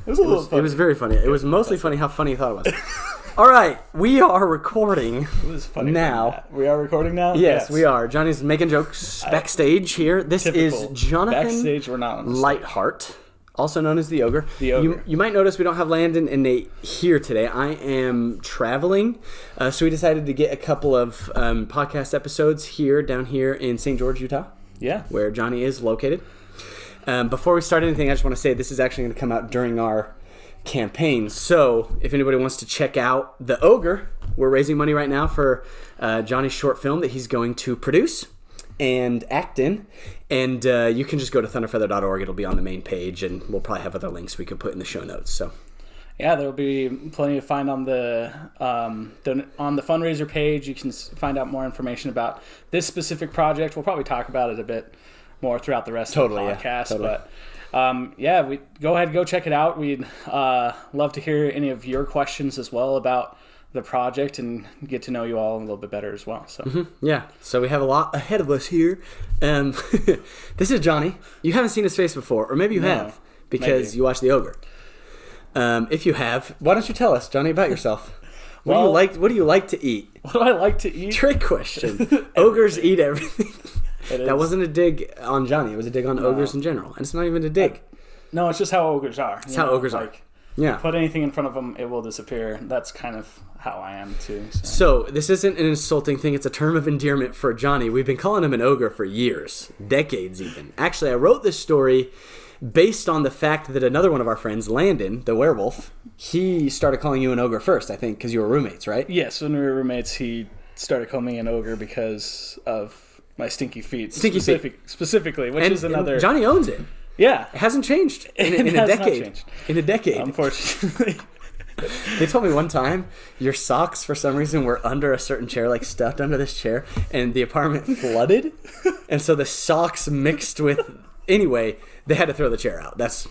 It was a little funny. It was very funny. It was mostly funny how funny you thought it was. All right, we are recording now. We are recording now? Yes, we are. Johnny's making jokes backstage here. This is Jonathan Backstage, we're not on the Lightheart, also known as the Ogre. The Ogre. You might notice we don't have Landon and Nate here today. I am traveling, so we decided to get a couple of podcast episodes down here in St. George, Utah. Yeah. Where Johnny is located. Before we start anything, I just want to say this is actually going to come out during our campaign. So if anybody wants to check out The Ogre, we're raising money right now for Johnny's short film that he's going to produce and act in. And you can just go to thunderfeather.org. It'll be on the main page, and we'll probably have other links we could put in the show notes. So yeah, there'll be plenty to find on the fundraiser page. You can find out more information about this specific project. We'll probably talk about it a bit more throughout the rest of the podcast. Yeah, totally. But we go ahead, go check it out. We'd love to hear any of your questions as well about the project and get to know you all a little bit better as well. So yeah, so we have a lot ahead of us here. This is Johnny. You haven't seen his face before, or maybe you have because you watched The Ogre. If you have, why don't you tell us, Johnny, about yourself? What do you like to eat? What do I like to eat? Trick question. Ogres eat everything. That wasn't a dig on Johnny. It was a dig on ogres in general. And it's not even a dig. No, it's just how ogres are. It's how ogres are. Yeah. Put anything in front of them, it will disappear. That's kind of how I am too. So this isn't an insulting thing. It's a term of endearment for Johnny. We've been calling him an ogre for years. Decades even. Actually, I wrote this story based on the fact that another one of our friends, Landon, the werewolf, he started calling you an ogre first, I think, because you were roommates, right? Yes, when we were roommates, he started calling me an ogre because of my stinky feet. Specifically, which is another... And Johnny owns it. Yeah. It hasn't changed in a decade. In a decade. Unfortunately. They told me one time your socks, for some reason, were under a certain chair, like stuffed under this chair, and the apartment flooded. And so the socks mixed with... Anyway, they had to throw the chair out. That's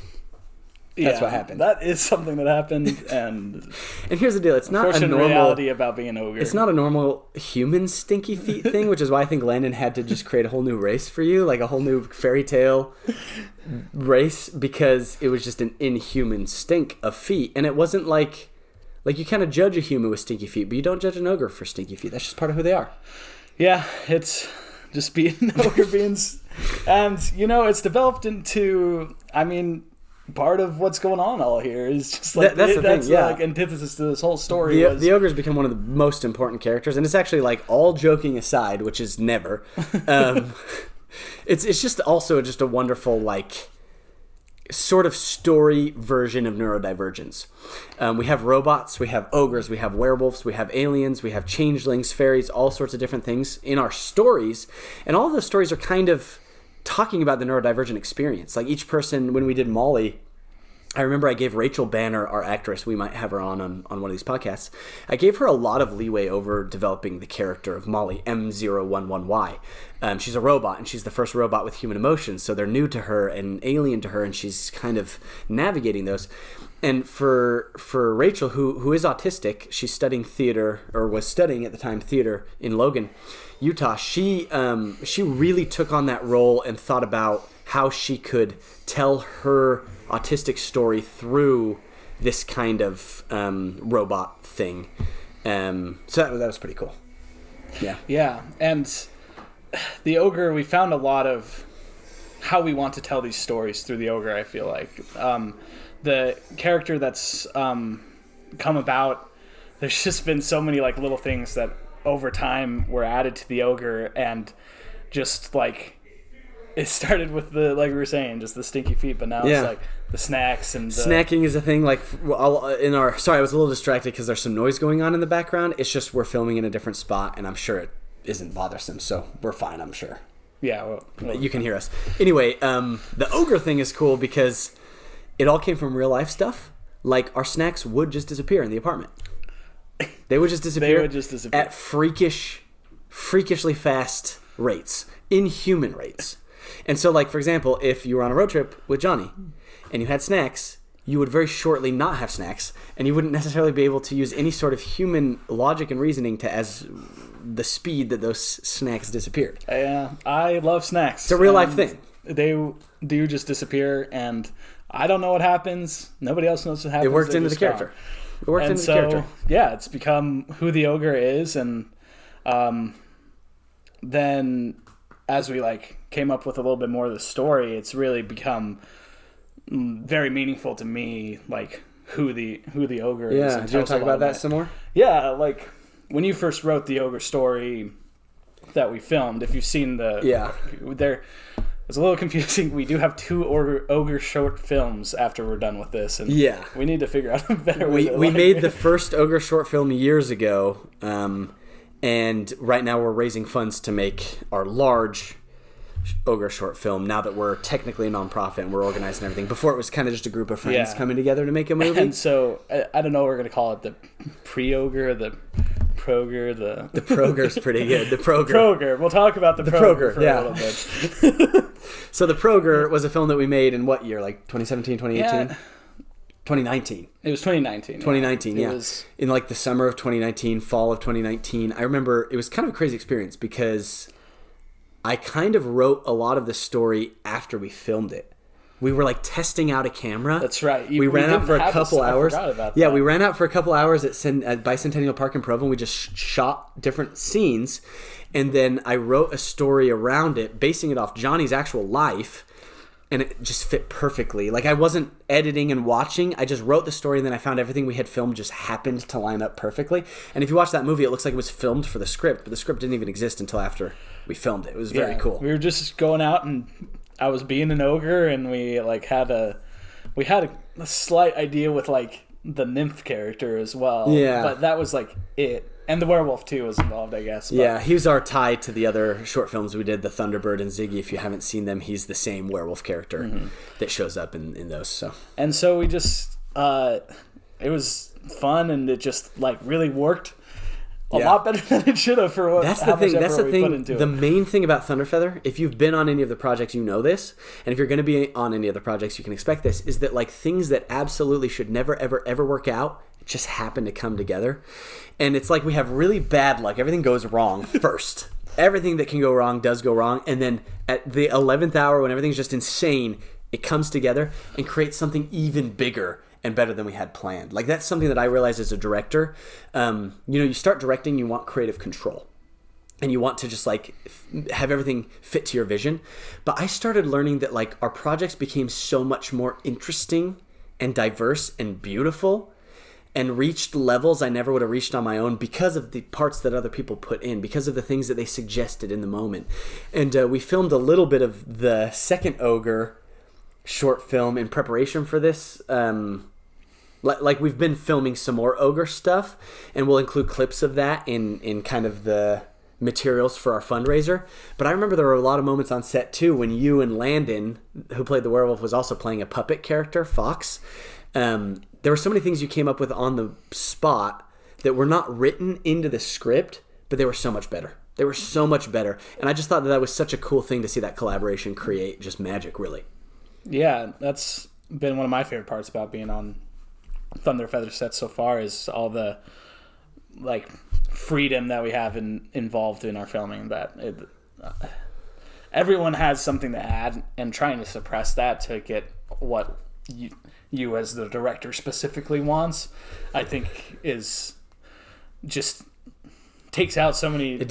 what happened. That is something that happened, and here's the deal: it's not a normal reality about being an ogre. It's not a normal human stinky feet thing, which is why I think Landon had to just create a whole new race for you, like a whole new fairy tale race, because it was just an inhuman stink of feet, and it wasn't like you kind of judge a human with stinky feet, but you don't judge an ogre for stinky feet. That's just part of who they are. Yeah, it's just being ogre beings, and it's developed into, part of what's going on all here is just like that's the thing, yeah. Like antithesis to this whole story. The ogre's become one of the most important characters, and it's actually like all joking aside, which is never. It's just also just a wonderful like sort of story version of neurodivergence. We have robots, we have ogres, we have werewolves, we have aliens, we have changelings, fairies, all sorts of different things in our stories, and all of those stories are kind of talking about the neurodivergent experience. Like each person, when we did Molly, I remember I gave Rachel Banner, our actress, we might have her on one of these podcasts, I gave her a lot of leeway over developing the character of Molly, M011Y. She's a robot, and she's the first robot with human emotions, so they're new to her and alien to her, and she's kind of navigating those. And for Rachel, who is autistic, she's studying theater, or was studying at the time theater in Logan, Utah. She really took on that role and thought about how she could tell her autistic story through this kind of robot thing. So that was pretty cool. Yeah. Yeah, and the Ogre, we found a lot of how we want to tell these stories through the Ogre, I feel like. The character that's come about, there's just been so many like little things that over time were added to the Ogre, and just like it started with the, like we were saying, just the stinky feet, but now it's like the snacks and snacking is a thing. Like sorry, I was a little distracted because there's some noise going on in the background. It's just we're filming in a different spot, and I'm sure it isn't bothersome, so we're fine, I'm sure. Yeah, well you can hear us. Anyway, the Ogre thing is cool because it all came from real life stuff. Like our snacks would just disappear in the apartment. They would just disappear. At freakishly fast rates, inhuman rates. And so, like, for example, if you were on a road trip with Johnny and you had snacks, you would very shortly not have snacks, and you wouldn't necessarily be able to use any sort of human logic and reasoning as the speed that those snacks disappeared. Yeah, I love snacks. It's a real life thing. They do just disappear, and I don't know what happens. Nobody else knows what happens. It worked into the character. It worked into the character. Yeah, it's become who the ogre is, and then as we like came up with a little bit more of the story, it's really become very meaningful to me, like who the ogre is. Yeah, do you want to talk about that some more? Yeah, like when you first wrote the ogre story that we filmed, if you've seen it's a little confusing. We do have 2 ogre short films after we're done with this, and we need to figure out a better way. We made the first ogre short film years ago, and right now we're raising funds to make our large ogre short film. Now that we're technically a nonprofit and we're organized and everything, before it was kind of just a group of friends coming together to make a movie. And so I don't know what we're gonna call it, the pre-ogre, the Proger, the Proger's pretty good. The Proger. We'll talk about the Proger for a little bit. So the Proger was a film that we made in what year? Like 2017, 2018? Yeah. 2019. It was 2019. 2019, yeah. It was in like the summer of 2019, fall of 2019. I remember it was kind of a crazy experience because I kind of wrote a lot of the story after we filmed it. We were like testing out a camera. That's right. We ran out for a couple hours. I forgot about that. We ran out for a couple hours at Bicentennial Park in Provo. And we just shot different scenes, and then I wrote a story around it, basing it off Jonny's actual life, and it just fit perfectly. Like I wasn't editing and watching. I just wrote the story, and then I found everything we had filmed just happened to line up perfectly. And if you watch that movie, it looks like it was filmed for the script, but the script didn't even exist until after we filmed it. It was very cool. We were just going out, and I was being an ogre, and we like had a slight idea with like the nymph character as well. Yeah. But that was like it. And the werewolf too was involved, I guess. But yeah, he was our tie to the other short films we did, the Thunderbird and Ziggy. If you haven't seen them, he's the same werewolf character that shows up in those. So we just it was fun, and it just like really worked a lot better than it should have for what. That's the thing. That's the thing. The main thing about Thunderfeather, if you've been on any of the projects, you know this, and if you're going to be on any of the projects, you can expect this. Is that like things that absolutely should never, ever, ever work out just happen to come together, and it's like we have really bad luck. Everything goes wrong first. Everything that can go wrong does go wrong, and then at the 11th hour, when everything's just insane, it comes together and creates something even bigger and better than we had planned. Like that's something that I realized as a director. You start directing, you want creative control, and you want to just like have everything fit to your vision. But I started learning that like our projects became so much more interesting and diverse and beautiful, and reached levels I never would have reached on my own because of the parts that other people put in, because of the things that they suggested in the moment. And we filmed a little bit of the second Ogre short film in preparation for this. Like we've been filming some more Ogre stuff, and we'll include clips of that in kind of the materials for our fundraiser. But I remember there were a lot of moments on set too when you and Landon, who played the werewolf, was also playing a puppet character, Fox. There were so many things you came up with on the spot that were not written into the script, but they were so much better. They were so much better. And I just thought that was such a cool thing to see that collaboration create just magic, really. Yeah, that's been one of my favorite parts about being on Thunderfeather sets so far, is all the like freedom that we have involved in our filming. That everyone has something to add, and trying to suppress that to get what you as the director specifically wants, I think is just takes out so many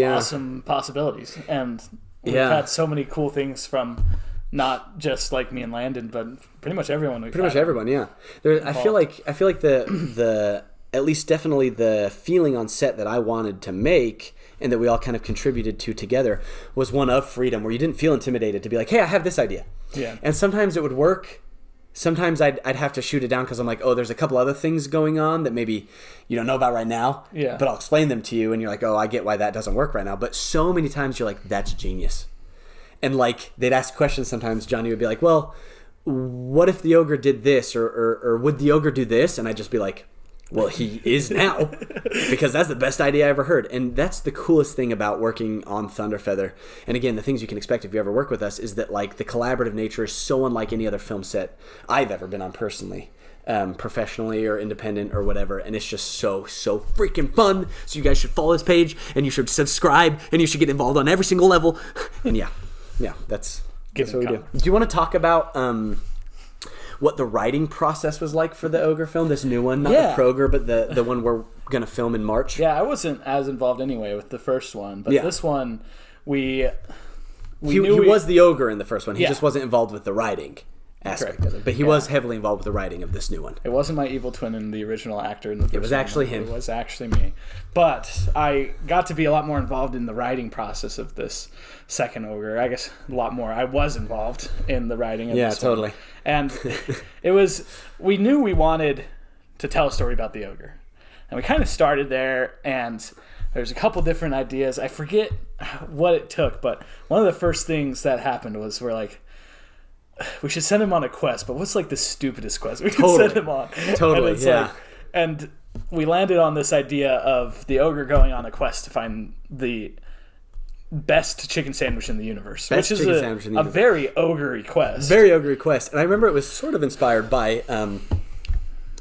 awesome possibilities. And we've had so many cool things from not just like me and Landon, but pretty much everyone. Everyone, yeah. I feel like the at least definitely the feeling on set that I wanted to make, and that we all kind of contributed to together, was one of freedom, where you didn't feel intimidated to be like, hey, I have this idea. Yeah. And sometimes it would work. Sometimes I'd have to shoot it down because I'm like, oh, there's a couple other things going on that maybe you don't know about right now. Yeah. But I'll explain them to you, and you're like, oh, I get why that doesn't work right now. But so many times you're like, that's genius. And like they'd ask questions sometimes. Jonny would be like, well, what if the ogre did this, or would the ogre do this? And I'd just be like, well, he is now, because that's the best idea I ever heard. And that's the coolest thing about working on Thunderfeather. And again, the things you can expect if you ever work with us is that like the collaborative nature is so unlike any other film set I've ever been on personally, professionally or independent or whatever. And it's just so freaking fun. So you guys should follow this page, and you should subscribe, and you should get involved on every single level. And yeah, that's what we do. Do you want to talk about what the writing process was like for the Ogre film, this new one, not Yeah. the Kroger, but the one we're going to film in March. Yeah, I wasn't as involved anyway with the first one, but Yeah. this one, he was the Ogre in the first one. He Yeah. just wasn't involved with the writing aspect of it. But he was heavily involved with the writing of this new one. It wasn't my evil twin and the original actor in the first one. was actually him. It was actually me. But I got to be a lot more involved in the writing process of this second Ogre. I guess a lot more. I was involved in the writing of this one. Totally. And we knew we wanted to tell a story about the Ogre. And we kind of started there, and there's a couple different ideas. I forget what it took, but one of the first things that happened was we're like, we should send him on a quest, but what's like the stupidest quest we can send him on? Totally, and yeah. And we landed on this idea of the Ogre going on a quest to find the best chicken sandwich in the universe, which is a very Ogre quest. Very Ogre quest. And I remember it was sort of inspired by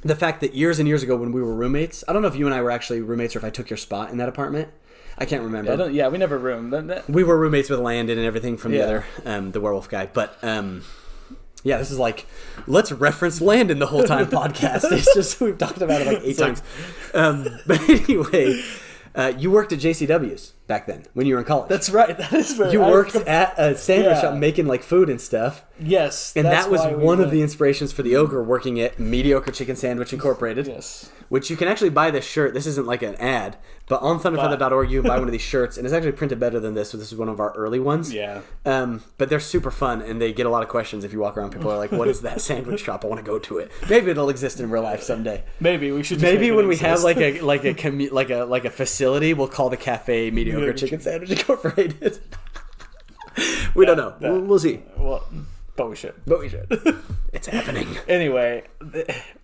the fact that years and years ago when we were roommates, I don't know if you and I were actually roommates or if I took your spot in that apartment. I can't remember. Yeah, we never roomed. We were roommates with Landon and everything from the other, the werewolf guy. But yeah, this is like, let's reference Landon the whole time podcast. It's just, we've talked about it like 8 times. But anyway, you worked at JCW's back then when you were in college. That's right. That is where you worked at a sandwich shop making like food and stuff. Yes. And that was one of the inspirations for the Ogre, working at Mediocre Chicken Sandwich Incorporated. Yes. Which you can actually buy this shirt. This isn't like an ad, but on thunderfeather.org you can buy one of these shirts, and it's actually printed better than this, so this is one of our early ones. Yeah. But they're super fun, and they get a lot of questions if you walk around. People are like, what is that sandwich shop? I want to go to it. Maybe it'll exist in real life someday. Maybe we should. Maybe when we have like a facility, we'll call the cafe Mediocre Chicken Sandwich Incorporated. We don't know. We'll see. Well, but we should. It's happening. Anyway,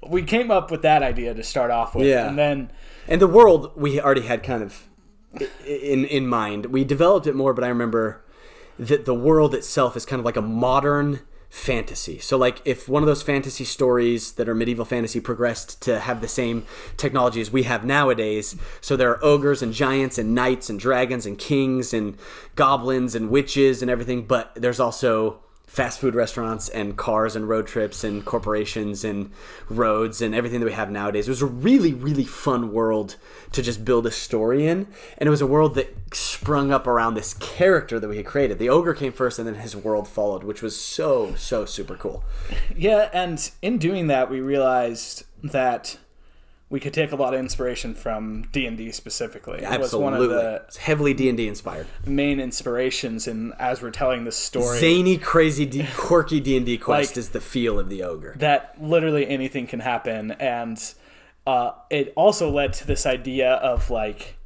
we came up with that idea to start off with. Yeah. And then... And the world we already had kind of in mind. We developed it more, but I remember that the world itself is kind of like a modern fantasy. So like if one of those fantasy stories that are medieval fantasy progressed to have the same technology as we have nowadays, so there are ogres and giants and knights and dragons and kings and goblins and witches and everything, but there's also fast food restaurants and cars and road trips and corporations and roads and everything that we have nowadays. It was a really, really fun world to just build a story in. And it was a world that sprung up around this character that we had created. The Ogre came first and then his world followed, which was so super cool. Yeah, and in doing that, we realized that we could take a lot of inspiration from D&D specifically. Absolutely. It was one of the it's heavily D&D inspired. main inspirations, and as we're telling this story, zany, crazy, quirky D&D quest is the feel of the Ogre. That literally anything can happen, and it also led to this idea of like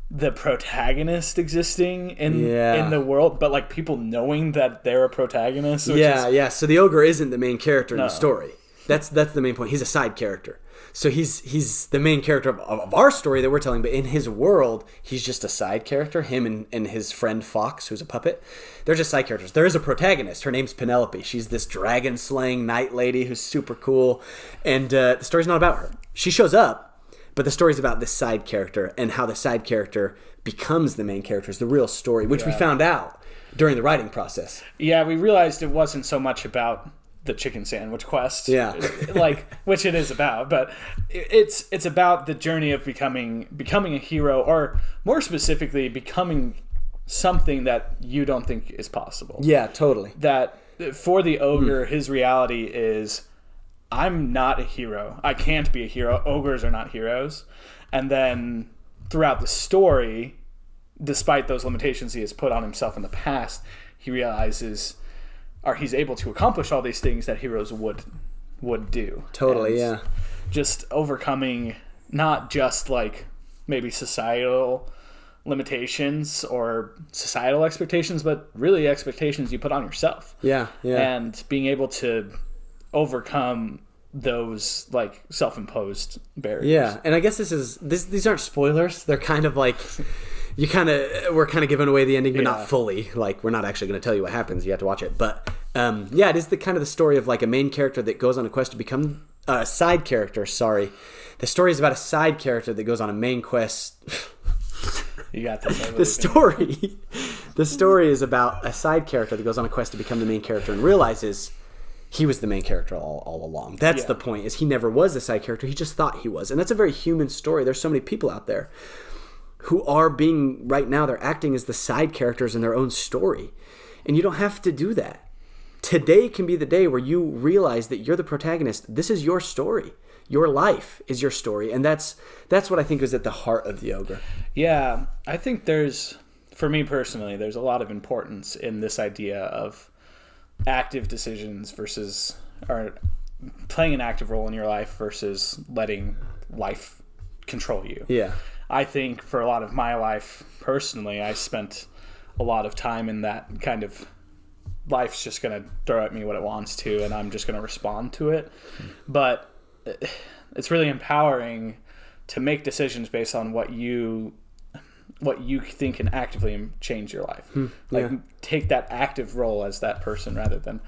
the protagonist existing in the world, but like people knowing that they're a protagonist. Yeah. So the Ogre isn't the main character in the story. That's the main point. He's a side character. So he's the main character of our story that we're telling, but in his world, he's just a side character. Him and his friend Fox, who's a puppet, they're just side characters. There is a protagonist. Her name's Penelope. She's this dragon-slaying knight lady who's super cool, and the story's not about her. She shows up, but the story's about this side character and how the side character becomes the main character is the real story, which we found out during the writing process. Yeah, we realized it wasn't so much about the chicken sandwich quest, which it is about, but it's about the journey of becoming a hero, or more specifically becoming something that you don't think is possible. Yeah, totally. That for the Ogre, his reality is, I'm not a hero. I can't be a hero. Ogres are not heroes. And then throughout the story, despite those limitations he has put on himself in the past, he realizes, or he's able to accomplish all these things that heroes would do. Totally, and just overcoming not just like maybe societal limitations or societal expectations, but really expectations you put on yourself. Yeah. And being able to overcome those like self-imposed barriers. Yeah, and I guess these aren't spoilers. They're kind of like we're kind of giving away the ending, but not fully. Like, we're not actually going to tell you what happens. You have to watch it. But it is the kind of the story of like a main character that goes on a quest to become a side character. Sorry, the story is about a side character that goes on a main quest. You got this. The story is about a side character that goes on a quest to become the main character and realizes he was the main character all along. That's the point, is he never was a side character. He just thought he was. And that's a very human story. There's so many people out there who are being, right now, they're acting as the side characters in their own story. And you don't have to do that. Today can be the day where you realize that you're the protagonist. This is your story. Your life is your story. And that's what I think is at the heart of the Ogre. Yeah, I think for me personally, there's a lot of importance in this idea of active decisions versus, or playing an active role in your life versus letting life control you. Yeah. I think for a lot of my life personally, I spent a lot of time in that kind of life's just going to throw at me what it wants to, and I'm just going to respond to it. But it's really empowering to make decisions based on what you think can actively change your life. Take that active role as that person rather than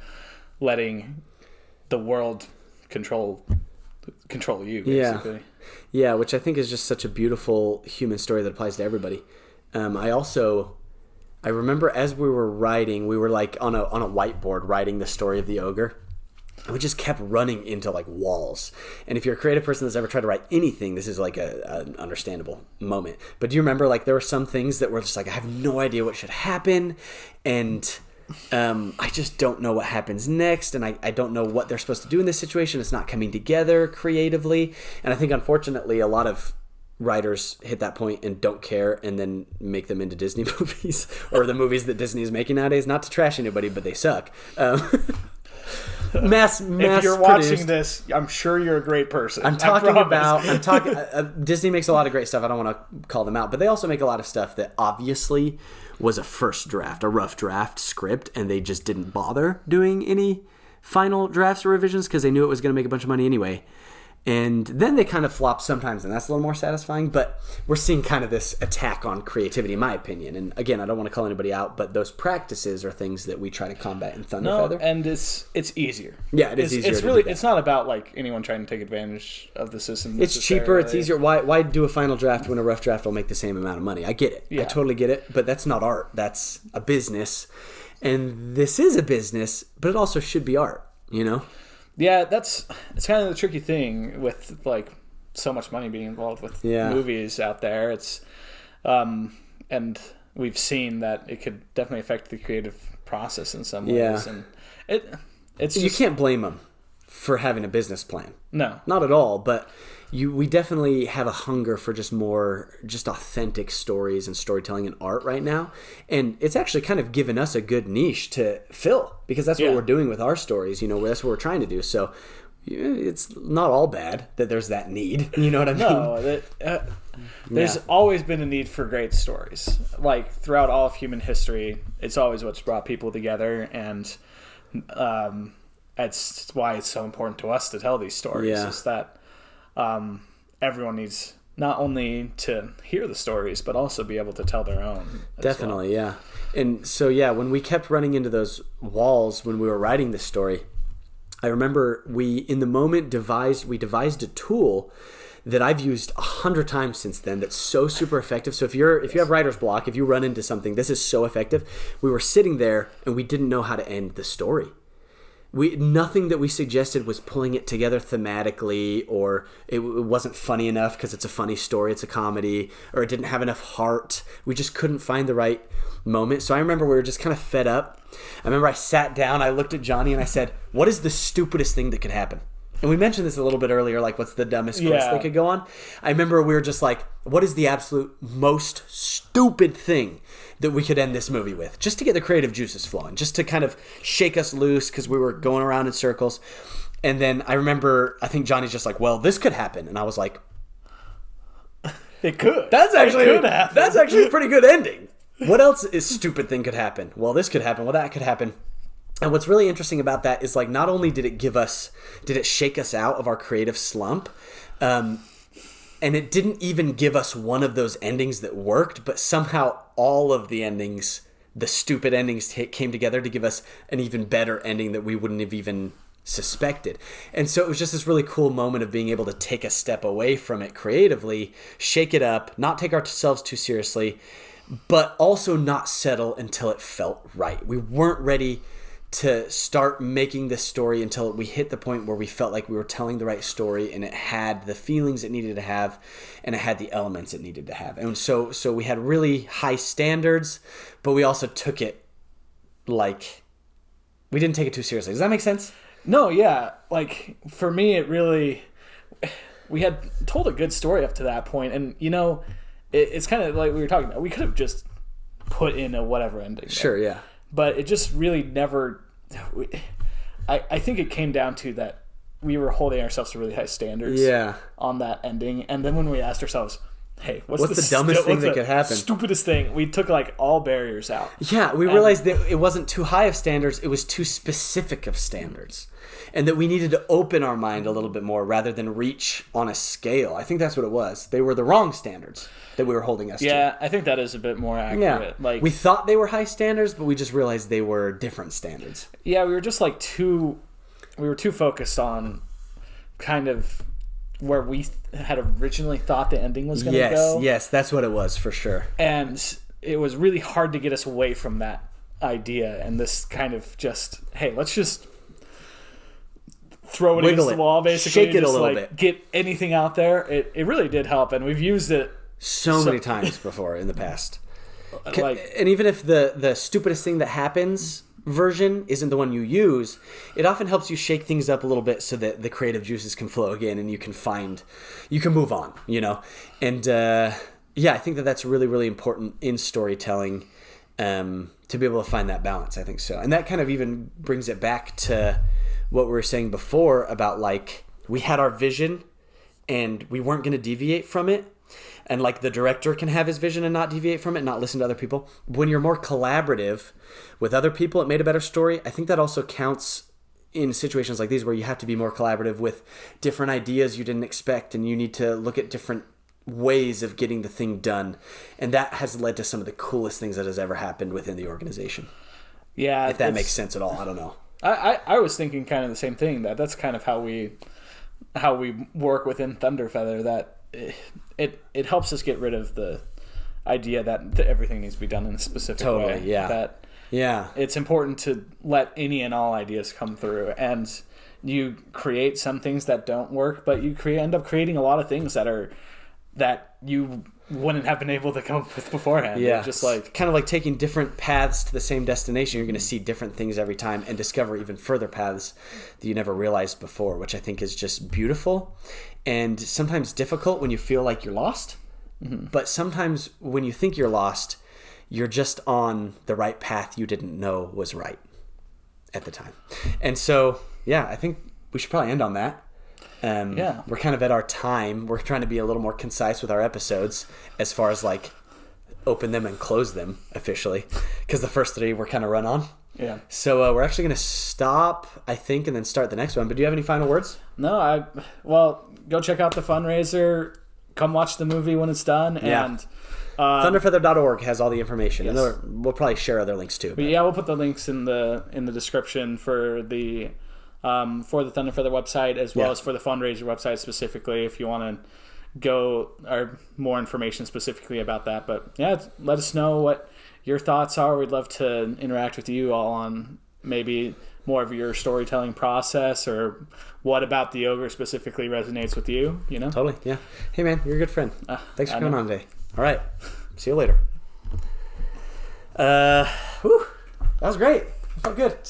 letting the world control you, basically. Yeah, which I think is just such a beautiful human story that applies to everybody. I remember as we were writing, we were like on a whiteboard writing the story of the Ogre. And we just kept running into like walls. And if you're a creative person that's ever tried to write anything, this is like an understandable moment. But do you remember, like, there were some things that were just like, I have no idea what should happen, and I just don't know what happens next, and I don't know what they're supposed to do in this situation. It's not coming together creatively. And I think, unfortunately, a lot of writers hit that point and don't care, and then make them into Disney movies or the movies that Disney is making nowadays. Not to trash anybody, but they suck. Mass if you're watching this, I'm sure you're a great person. I'm talking Disney makes a lot of great stuff. I don't want to call them out, but they also make a lot of stuff that obviously was a first draft, a rough draft script, and they just didn't bother doing any final drafts or revisions because they knew it was going to make a bunch of money anyway. And then they kind of flop sometimes, and that's a little more satisfying. But we're seeing kind of this attack on creativity, in my opinion. And again, I don't want to call anybody out, but those practices are things that we try to combat in Thunderfeather. No, and it's easier. Yeah, it is easier. It's really, it's not about like anyone trying to take advantage of the system. It's cheaper. It's easier. Why do a final draft when a rough draft will make the same amount of money? I get it. Yeah. I totally get it. But that's not art. That's a business, and this is a business, but it also should be art. You know. Yeah, it's kind of the tricky thing with like so much money being involved with movies out there. It's and we've seen that it could definitely affect the creative process in some ways. And it's you can't blame them for having a business plan. No, not at all. But we definitely have a hunger for just authentic stories and storytelling and art right now. And it's actually kind of given us a good niche to fill, because that's what we're doing with our stories. You know, that's what we're trying to do. So it's not all bad that there's that need. You know what I mean? No, there's always been a need for great stories. Like throughout all of human history, it's always what's brought people together, and that's why it's so important to us to tell these stories. Yeah. Is that everyone needs not only to hear the stories, but also be able to tell their own. Definitely, yeah. And so, when we kept running into those walls when we were writing this story, I remember in the moment devised a tool that I've used 100 times since then that's so super effective. So if you have writer's block, if you run into something, this is so effective. We were sitting there and we didn't know how to end the story. Nothing that we suggested was pulling it together thematically, or it wasn't funny enough because it's a funny story, it's a comedy, or it didn't have enough heart. We just couldn't find the right moment. So I remember we were just kind of fed up. I remember I sat down, I looked at Johnny, and I said, what is the stupidest thing that could happen? And we mentioned this a little bit earlier, like what's the dumbest quest they could go on? I remember we were just like, what is the absolute most stupid thing that we could end this movie with? Just to get the creative juices flowing, just to kind of shake us loose, because we were going around in circles. And then I remember, I think Johnny's just like, well, this could happen. And I was like, it could. That's actually a pretty good ending. What else is stupid thing could happen? Well, this could happen. Well, that could happen. And what's really interesting about that is, like, not only did it shake us out of our creative slump, and it didn't even give us one of those endings that worked, but somehow all of the endings, the stupid endings, came together to give us an even better ending that we wouldn't have even suspected. And so it was just this really cool moment of being able to take a step away from it creatively, shake it up, not take ourselves too seriously, but also not settle until it felt right. We weren't ready to start making this story until we hit the point where we felt like we were telling the right story, and it had the feelings it needed to have, and it had the elements it needed to have. And so we had really high standards, but we also took it like, we didn't take it too seriously. Does that make sense? No, yeah. Like, for me, it really, we had told a good story up to that point, and it's kind of like we were talking about. We could have just put in a whatever ending. Sure, yeah. But it just really never. I think it came down to that we were holding ourselves to really high standards. Yeah. On that ending, and then when we asked ourselves, "Hey, what's the dumbest thing that could happen? Stupidest thing?" We took like all barriers out. Yeah, we realized that it wasn't too high of standards; it was too specific of standards, and that we needed to open our mind a little bit more rather than reach on a scale. I think that's what it was. They were the wrong standards that we were holding us to. Yeah, I think that is a bit more accurate. Yeah. Like, we thought they were high standards, but we just realized they were different standards. Yeah, we were just like too focused on kind of where we had originally thought the ending was going to go. Yes, that's what it was for sure. And it was really hard to get us away from that idea and this kind of just, hey, let's just throw it against the wall, basically. Shake it a little bit. Get anything out there. It really did help, and we've used it so many times before in the past. Like, and even if the stupidest thing that happens version isn't the one you use, it often helps you shake things up a little bit so that the creative juices can flow again and you can move on, And I think that's really, really important in storytelling, to be able to find that balance. I think so. And that kind of even brings it back to what we were saying before about, like, we had our vision and we weren't going to deviate from it. And like the director can have his vision and not deviate from it, not listen to other people. When you're more collaborative with other people, it made a better story. I think that also counts in situations like these where you have to be more collaborative with different ideas you didn't expect, and you need to look at different ways of getting the thing done. And that has led to some of the coolest things that has ever happened within the organization. Yeah. If that makes sense at all, I don't know. I was thinking kind of the same thing, that's kind of how we work within Thunderfeather, that it helps us get rid of the idea that everything needs to be done in a specific way. Totally, yeah. That it's important to let any and all ideas come through, and you create some things that don't work, but you end up creating a lot of things that you wouldn't have been able to come up with beforehand. Yeah, just like kind of like taking different paths to the same destination. You're going to see different things every time and discover even further paths that you never realized before, which I think is just beautiful and sometimes difficult when you feel like you're lost. Mm-hmm. But sometimes when you think you're lost, you're just on the right path you didn't know was right at the time. And so, I think we should probably end on that. We're kind of at our time. We're trying to be a little more concise with our episodes as far as like open them and close them officially, because the first 3 we're kind of run on. Yeah. So we're actually going to stop, I think, and then start the next one. But do you have any final words? No, go check out the fundraiser. Come watch the movie when it's done. Yeah. And Thunderfeather.org has all the information. Yes. And we'll probably share other links too. But we'll put the links in the description for the Thunderfeather website, as well as for the fundraiser website specifically, if you want to go or more information specifically about that. But let us know what your thoughts are. We'd love to interact with you all on maybe more of your storytelling process, or what about the Ogre specifically resonates with you, Totally, yeah. Hey man, you're a good friend. Thanks for coming on today. All right, see you later. That was great. It felt good.